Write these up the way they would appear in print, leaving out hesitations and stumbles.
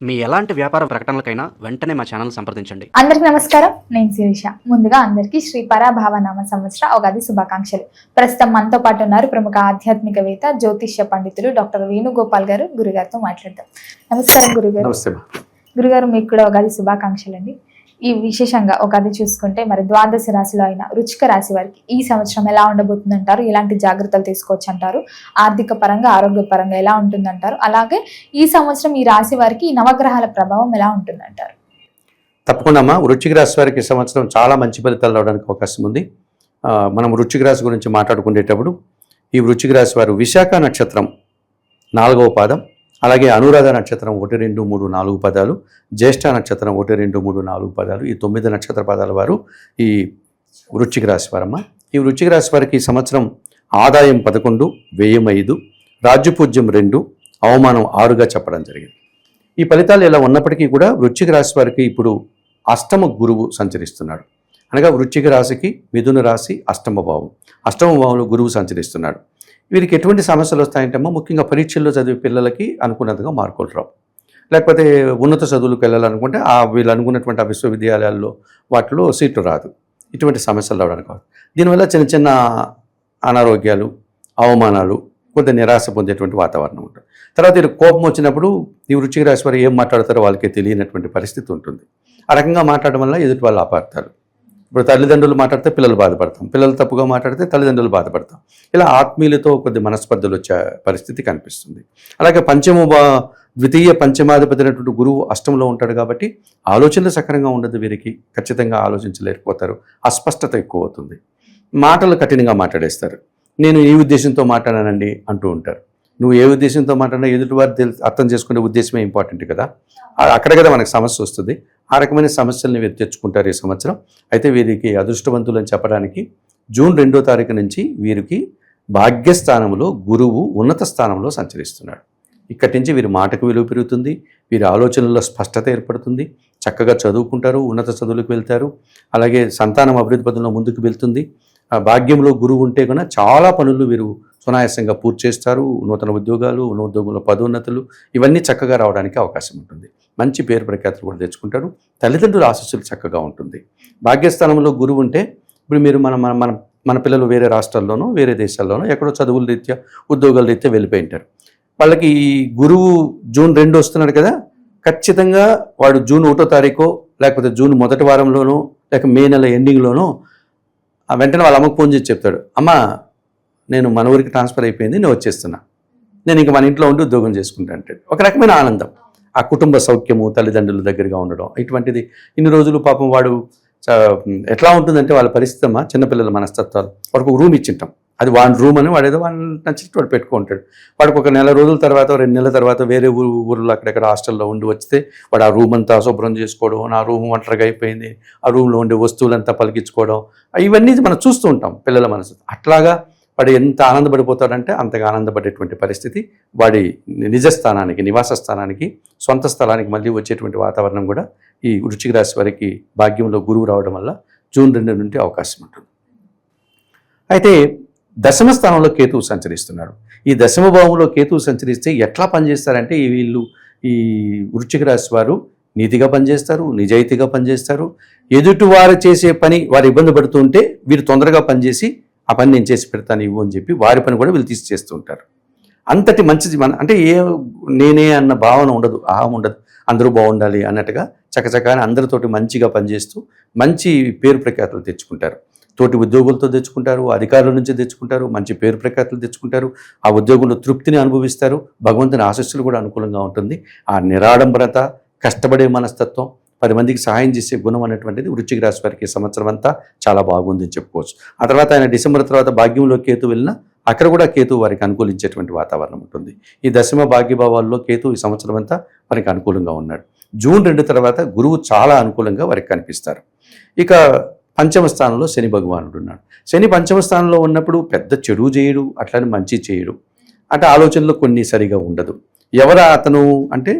మీ ఎలాంటి వ్యాపార ప్రకటనలకైనా వెంటనే మా ఛానల్ సంప్రదించండి. అందరికి నమస్కారం, నేను శిరీష. ముందుగా అందరికీ శ్రీ పరాభావనామ సంవత్సర ఉగాది శుభాకాంక్షలు. ప్రస్తుతం మనతో పాటు ఉన్నారు ప్రముఖ ఆధ్యాత్మికవేత్త, జ్యోతిష్య పండితులు డాక్టర్ వేణుగోపాల్ గారు. గురుగారితో మాట్లాడతాం. నమస్కారం గురుగారు. గురుగారు, మీకు కూడా ఉగాది శుభాకాంక్షలు అండి. ఈ విశేషంగా ఉగాది చూసుకుంటే మరి ద్వాదశ రాశిలో అయిన వృశ్చిక రాశి వారికి ఈ సంవత్సరం ఎలా ఉండబోతుందంటారు? ఎలాంటి జాగ్రత్తలు తీసుకోవచ్చు అంటారు? ఆర్థిక పరంగా, ఆరోగ్య పరంగా ఎలా ఉంటుందంటారు? అలాగే ఈ సంవత్సరం ఈ రాశి వారికి ఈ నవగ్రహాల ప్రభావం ఎలా ఉంటుందంటారు? తప్పకుండా అమ్మా, వృశ్చిక రాశి వారికి ఈ సంవత్సరం చాలా మంచి ఫలితాలు రావడానికి అవకాశం ఉంది. మనం వృశ్చిక రాశి గురించి మాట్లాడుకునేటప్పుడు ఈ వృశ్చిక రాశి వారు విశాఖ నక్షత్రం 4వ పాదం, అలాగే అనురాధ నక్షత్రం 1, 2, 3, 4 పదాలు, జ్యేష్ఠ నక్షత్రం 1, 2, 3, 4 పదాలు, ఈ 9 నక్షత్ర పదాల వారు ఈ వృశ్చిక రాశి వారమ్మ. ఈ వృశ్చిక రాశి వారికి ఈ సంవత్సరం ఆదాయం 11, వ్యయం 5, రాజ్యపూజ్యం 2, అవమానం 6గా చెప్పడం జరిగింది. ఈ ఫలితాలు ఇలా ఉన్నప్పటికీ కూడా వృశ్చిక రాశి వారికి ఇప్పుడు అష్టమ గురువు సంచరిస్తున్నాడు. అనగా వృశ్చిక రాశికి మిథున రాశి అష్టమ భావం, అష్టమ భావంలో గురువు సంచరిస్తున్నాడు. వీరికి ఎటువంటి సమస్యలు వస్తాయంటేమో ముఖ్యంగా పరీక్షల్లో చదివే పిల్లలకి అనుకున్నట్టుగా మార్కులు రావు, లేకపోతే ఉన్నత చదువులకు వెళ్ళాలనుకుంటే వీళ్ళు అనుకున్నటువంటి ఆ విశ్వవిద్యాలయాల్లో వాటిలో సీట్లు రాదు. ఇటువంటి సమస్యలు రావడానికి కాదు. దీనివల్ల చిన్న చిన్న అనారోగ్యాలు, అవమానాలు, కొంత నిరాశ పొందేటువంటి వాతావరణం ఉంటుంది. తర్వాత వీరు కోపం వచ్చినప్పుడు ఈ వృశ్చిక రాశి వారు ఏం మాట్లాడతారో వాళ్ళకి తెలియనటువంటి పరిస్థితి ఉంటుంది. ఆ రకంగా మాట్లాడడం వల్ల ఎదుటి వాళ్ళు అపార్థాలు. ఇప్పుడు తల్లిదండ్రులు మాట్లాడితే పిల్లలు బాధపడతాం, పిల్లలు తప్పుగా మాట్లాడితే తల్లిదండ్రులు బాధపడతాం. ఇలా ఆత్మీయులతో కొద్ది మనస్పర్ధలు వచ్చే పరిస్థితి కనిపిస్తుంది. అలాగే ద్వితీయ పంచమాధిపతి అయినటువంటి గురువు అష్టంలో ఉంటాడు కాబట్టి ఆలోచనలు సక్రంగా ఉండదు. వీరికి ఖచ్చితంగా ఆలోచించలేకపోతారు, అస్పష్టత ఎక్కువ అవుతుంది, మాటలు కఠినంగా మాట్లాడేస్తారు. నేను ఈ ఉద్దేశంతో మాట్లాడానండి అంటూ ఉంటారు. నువ్వు ఏ ఉద్దేశంతో మాట్లాడినా ఎదుటివారు అర్థం చేసుకునే ఉద్దేశమే ఇంపార్టెంట్ కదా, అక్కడ కదా మనకు సమస్య వస్తుంది. ఆ రకమైన సమస్యల్ని వీరు తెచ్చుకుంటారు ఈ సంవత్సరం. అయితే వీరికి అదృష్టవంతులు అని చెప్పడానికి జూన్ 2వ తారీఖు నుంచి వీరికి భాగ్యస్థానంలో గురువు ఉన్నత స్థానంలో సంచరిస్తున్నాడు. ఇక్కడి నుంచి వీరి మాటకు విలువ పెరుగుతుంది, వీరి ఆలోచనల్లో స్పష్టత ఏర్పడుతుంది, చక్కగా చదువుకుంటారు, ఉన్నత చదువులకు వెళ్తారు. అలాగే సంతానం అభివృద్ధి పదంలో ముందుకు వెళ్తుంది. భాగ్యంలో గురువు ఉంటే కన్నా చాలా పనులు వీరు సునాయాసంగా పూర్తి చేస్తారు. నూతన ఉద్యోగాలు, ఉద్యోగంలో పదోన్నతులు ఇవన్నీ చక్కగా రావడానికి అవకాశం ఉంటుంది. మంచి పేరు ప్రఖ్యాతులు కూడా తెచ్చుకుంటారు. తల్లిదండ్రుల ఆశీస్సులు చక్కగా ఉంటుంది. భాగ్యస్థానంలో గురువు ఉంటే ఇప్పుడు మీరు మన పిల్లలు వేరే రాష్ట్రాల్లోనో వేరే దేశాల్లోనో ఎక్కడో చదువుల రీత్యా, ఉద్యోగాల రీత్యా వెళ్ళిపోయి ఉంటారు. వాళ్ళకి ఈ గురువు జూన్ 2 వస్తున్నాడు కదా, ఖచ్చితంగా వాడు జూన్ 1వ తారీఖు లేకపోతే జూన్ మొదటి వారంలోనో లేక మే నెల ఎండింగ్లోనో వెంటనే వాళ్ళ అమ్మకు ఫోన్ చేసి చెప్తాడు, అమ్మ నేను మన ఊరికి ట్రాన్స్ఫర్ అయిపోయింది, నేను వచ్చేస్తున్నా, నేను ఇంక మన ఇంట్లో ఉండి ఉద్యోగం చేసుకుంటా అంటాడు. ఒక రకమైన ఆనందం, ఆ కుటుంబ సౌఖ్యము, తల్లిదండ్రుల దగ్గరగా ఉండడం, ఇటువంటిది ఇన్ని రోజులు పాపం వాడు ఎట్లా ఉంటుందంటే వాళ్ళ పరిస్థితి అమ్మా, చిన్నపిల్లల మనస్తత్వాలు. వాడికి ఒక రూమ్ ఇచ్చింటాం, అది వాడి రూమ్ అని వాడేదో వాడిని నచ్చినట్టు వాడు పెట్టుకుంటాడు. వాడికి ఒక నెల రోజుల తర్వాత 2 నెలల తర్వాత వేరే ఊళ్ళో అక్కడెక్కడ హాస్టల్లో ఉండి వస్తే వాడు ఆ రూమ్ అంతా శుభ్రం చేసుకోవడం, నా రూమ్ ఒంటరిగా అయిపోయింది, ఆ రూమ్లో ఉండే వస్తువులంతా పలికించుకోవడం, ఇవన్నీ మనం చూస్తూ ఉంటాం పిల్లల మనసు. అట్లాగా వాడు ఎంత ఆనందపడిపోతాడంటే అంతగా ఆనందపడేటువంటి పరిస్థితి వాడి నిజస్థానానికి, నివాస స్థానానికి, సొంత స్థలానికి మళ్ళీ వచ్చేటువంటి వాతావరణం కూడా ఈ వృశ్చిక రాశి వారికి భాగ్యంలో గురువు రావడం వల్ల జూన్ 2 నుండి అవకాశం ఉంటుంది. అయితే దశమ స్థానంలో కేతువు సంచరిస్తున్నాడు. ఈ దశమ భావంలో కేతువు సంచరిస్తే ఎట్లా పనిచేస్తారంటే వీళ్ళు ఈ వృశ్చిక రాశి వారు నీతిగా పనిచేస్తారు, నిజాయితీగా పనిచేస్తారు. ఎదుటివారు చేసే పని వారు ఇబ్బంది పడుతూ ఉంటే వీరు తొందరగా పనిచేసి ఆ పని నేను చేసి పెడతాను ఇవ్వు అని చెప్పి వారి పని కూడా వీళ్ళు తీసి చేస్తూ ఉంటారు. అంతటి మంచిది అంటే నేనే అన్న భావన ఉండదు, అహం ఉండదు, అందరూ బాగుండాలి అన్నట్టుగా చకచకాని అందరితోటి మంచిగా పనిచేస్తూ మంచి పేరు ప్రఖ్యాతులు తెచ్చుకుంటారు. తోటి ఉద్యోగులతో తెచ్చుకుంటారు, అధికారుల నుంచి తెచ్చుకుంటారు, మంచి పేరు ప్రఖ్యాతులు తెచ్చుకుంటారు. ఆ ఉద్యోగంలో తృప్తిని అనుభవిస్తారు. భగవంతుని ఆశీస్సులు కూడా అనుకూలంగా ఉంటుంది. ఆ నిరాడంబరత, కష్టపడే మనస్తత్వం, 10 మందికి సహాయం చేసే గుణం అనేటువంటిది వృశ్చిక రాశి వారికి సంవత్సరం అంతా చాలా బాగుందని చెప్పుకోవచ్చు. ఆ తర్వాత ఆయన డిసెంబర్ తర్వాత భాగ్యంలో కేతు వెళ్ళినా అక్కడ కూడా కేతు వారికి అనుకూలించేటువంటి వాతావరణం ఉంటుంది. ఈ దశమ భాగ్యభావాల్లో కేతు ఈ సంవత్సరం అంతా వారికి అనుకూలంగా ఉన్నాడు. జూన్ 2 తర్వాత గురువు చాలా అనుకూలంగా వారికి కనిపిస్తారు. ఇక పంచమ స్థానంలో శని భగవానుడు ఉన్నాడు. శని పంచమ స్థానంలో ఉన్నప్పుడు పెద్ద చెడు చేయడు, అట్లానే మంచి చేయడు, అంటే ఆలోచనలో కొన్ని సరిగా ఉండదు. ఎవరు అతను అంటే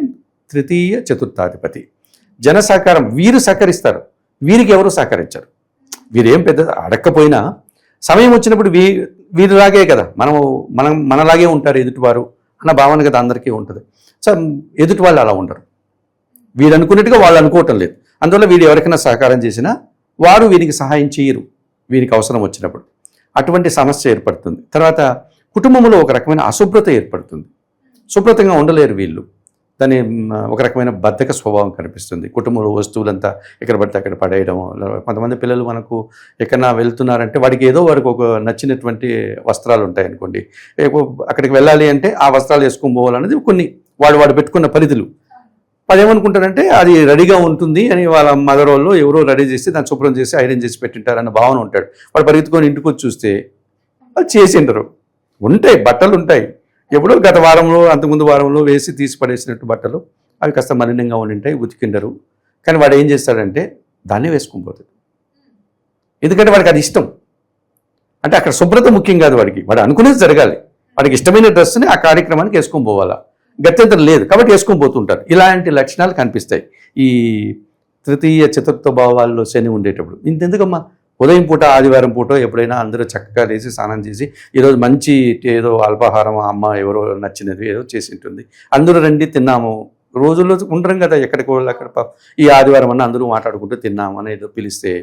తృతీయ చతుర్థాధిపతి. జన సహకారం, వీరు సహకరిస్తారు, వీరికి ఎవరు సహకరించరు. వీరేం పెద్ద అడక్కపోయినా సమయం వచ్చినప్పుడు వీరిలాగే కదా మనలాగే ఉంటారు ఎదుటివారు అన్న భావన కదా అందరికీ ఉంటుంది. సో ఎదుటి వాళ్ళు అలా ఉండరు. వీడు అనుకున్నట్టుగా వాళ్ళు అనుకోవటం లేదు. అందువల్ల వీడు ఎవరికైనా సహకారం చేసినా వారు వీరికి సహాయం చేయరు వీరికి అవసరం వచ్చినప్పుడు. అటువంటి సమస్య ఏర్పడుతుంది. తర్వాత కుటుంబంలో ఒక రకమైన అశుభ్రత ఏర్పడుతుంది. శుభ్రతంగా ఉండలేరు వీళ్ళు. దాని ఒక రకమైన బద్ధక స్వభావం కనిపిస్తుంది. కుటుంబంలో వస్తువులంతా ఎక్కడ పడితే అక్కడ పడేయడం. కొంతమంది పిల్లలు మనకు ఎక్కడన్నా వెళ్తున్నారంటే వాడికి ఒక నచ్చినటువంటి వస్త్రాలు ఉంటాయి అనుకోండి, అక్కడికి వెళ్ళాలి అంటే ఆ వస్త్రాలు వేసుకొని పోవాలనేది కొన్ని వాడు పెట్టుకున్న పరిధులు. వాడు ఏమనుకుంటారంటే అది రెడీగా ఉంటుంది అని వాళ్ళ మదర్ వాళ్ళు ఎవరో రెడీ చేసి దాన్ని శుభ్రం చేసి ఐరన్ చేసి పెట్టింటారన్న భావన ఉంటాడు. వాడు పరిగెత్తుకొని ఇంటికి వచ్చి చూస్తే వాళ్ళు చేసిండరు. ఉంటాయి బట్టలు ఉంటాయి, ఎప్పుడో గత వారంలో అంతకుముందు వారంలో వేసి తీసి పడేసినట్టు బట్టలు, అవి కాస్త మలినంగా ఉండింటాయి, ఉతికిండరు. కానీ వాడు ఏం చేస్తాడంటే దాన్ని వేసుకొని పోతాడు. ఎందుకంటే వాడికి అది ఇష్టం. అంటే అక్కడ శుభ్రత ముఖ్యం కాదు వాడికి, వాడు అనుకునేది జరగాలి. వాడికి ఇష్టమైన డ్రెస్ని ఆ కార్యక్రమానికి వేసుకొని పోవాలా, గత్యంతరం లేదు కాబట్టి వేసుకొని పోతుంటారు. ఇలాంటి లక్షణాలు కనిపిస్తాయి ఈ తృతీయ చతుర్థ భావాల్లో శని ఉండేటప్పుడు. ఇంతెందుకమ్మా, ఉదయం పూట ఆదివారం పూట ఎప్పుడైనా అందరూ చక్కగా లేచి స్నానం చేసి ఈరోజు మంచి ఏదో అల్పాహారం అమ్మ ఎవరో నచ్చినది ఏదో చేసి ఉంటుంది, అందరూ రండి తిన్నాము. రోజుల్లో ఉండరం కదా, ఎక్కడికి వాళ్ళు అక్కడ ఈ ఆదివారం అన్న అందరూ మాట్లాడుకుంటూ తిన్నాము అని ఏదో పిలిస్తే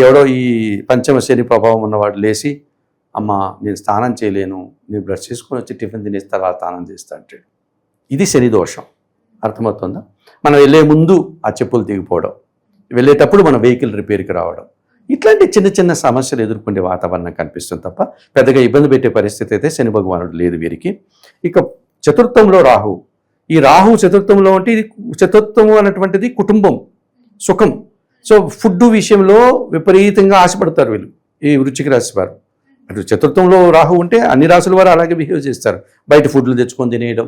ఎవడో ఈ పంచమ శని ప్రభావం ఉన్నవాడు లేచి అమ్మ నేను స్నానం చేయలేను, నేను బ్రష్ చేసుకొని వచ్చి టిఫిన్ తినేసి తర్వాత స్నానం చేస్తా అంటాడు. ఇది శని దోషం. అర్థమవుతుందా? మనం వెళ్ళే ముందు ఆ చెప్పులు దిగిపోవడం, వెళ్ళేటప్పుడు మన వెహికల్ రిపేర్కి రావడం, ఇట్లాంటి చిన్న చిన్న సమస్యలు ఎదుర్కొనే వాతావరణం కనిపిస్తుంది తప్ప పెద్దగా ఇబ్బంది పెట్టే పరిస్థితి అయితే శని భగవానుడు లేదు వీరికి. ఇక చతుర్థంలో రాహు. ఈ రాహు చతుర్థంలో అంటే ఇది చతుర్థము అన్నటువంటిది కుటుంబం, సుఖం. సో ఫుడ్ విషయంలో విపరీతంగా ఆశపడతారు వీళ్ళు, ఈ వృశ్చిక రాశి వారు. అటు చతుర్థంలో రాహు ఉంటే అన్ని రాశుల వారు అలాగే బిహేవ్ చేస్తారు. బయట ఫుడ్లు తెచ్చుకొని తినేయడం,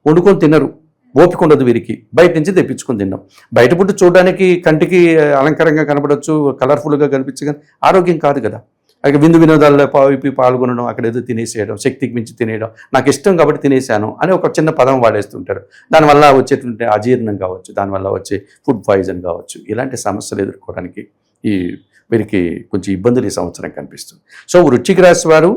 వండుకొని తినరు, ఓపిక ఉండదు వీరికి, బయట నుంచి తెప్పించుకొని తిన్నాం. బయట ఫుడ్ చూడడానికి కంటికి అలంకారంగా కనపడవచ్చు, కలర్ఫుల్గా కనిపించగా ఆరోగ్యం కాదు కదా. అలాగే విందు వినోదాల్లో పాల్గొనడం, అక్కడ ఏదో తినేసేయడం, శక్తికి మించి తినేయడం, నాకు ఇష్టం కాబట్టి తినేసాను అని ఒక చిన్న పదం వాడేస్తుంటారు. దానివల్ల వచ్చేటువంటి అజీర్ణం కావచ్చు, దానివల్ల వచ్చే ఫుడ్ పాయిజన్ కావచ్చు, ఇలాంటి సమస్యలు ఎదుర్కోవడానికి వీరికి కొంచెం ఇబ్బందులు ఈ సంవత్సరం కనిపిస్తుంది. సో వృశ్చిక రాశి వారు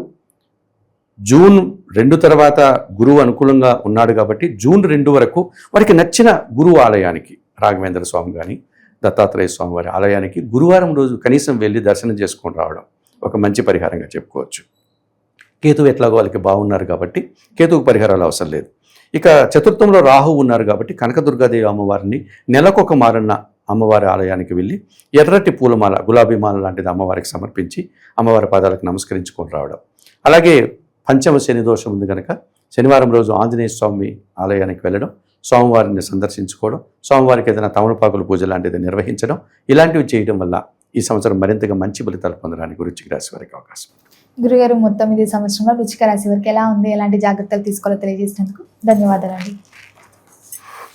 జూన్ 2 తర్వాత గురువు అనుకూలంగా ఉన్నాడు కాబట్టి జూన్ 2 వరకు వారికి నచ్చిన గురువు ఆలయానికి, రాఘవేంద్ర స్వామి కానీ దత్తాత్రేయ స్వామి వారి ఆలయానికి గురువారం రోజు కనీసం వెళ్ళి దర్శనం చేసుకొని రావడం ఒక మంచి పరిహారంగా చెప్పుకోవచ్చు. కేతువు ఎట్లాగో వాళ్ళకి బాగున్నారు కాబట్టి కేతువుకు పరిహారాలు అవసరం లేదు. ఇక చతుర్థంలో రాహు ఉన్నారు కాబట్టి కనకదుర్గాదేవి అమ్మవారిని నెలకొక మారన్న అమ్మవారి ఆలయానికి వెళ్ళి ఎర్రటి పూలమాల, గులాబీ మాల లాంటిది అమ్మవారికి సమర్పించి అమ్మవారి పాదాలకు నమస్కరించుకొని రావడం. అలాగే పంచమ శని దోషం ఉంది కనుక శనివారం రోజు ఆంజనేయ స్వామి ఆలయానికి వెళ్ళడం, స్వామివారిని సందర్శించుకోవడం, స్వామివారికి ఏదైనా తమలపాకుల పూజ లాంటిది నిర్వహించడం, ఇలాంటివి చేయడం వల్ల ఈ సంవత్సరం మరింతగా మంచి ఫలితాలు పొందడానికి వృశ్చిక రాశి వారికి అవకాశం. గురుగారు, మొత్తం ఇది సంవత్సరంలో వృశ్చిక రాశి వారికి ఎలా ఉంది, ఎలాంటి జాగ్రత్తలు తీసుకోవాలో తెలియజేసినందుకు ధన్యవాదాలండి.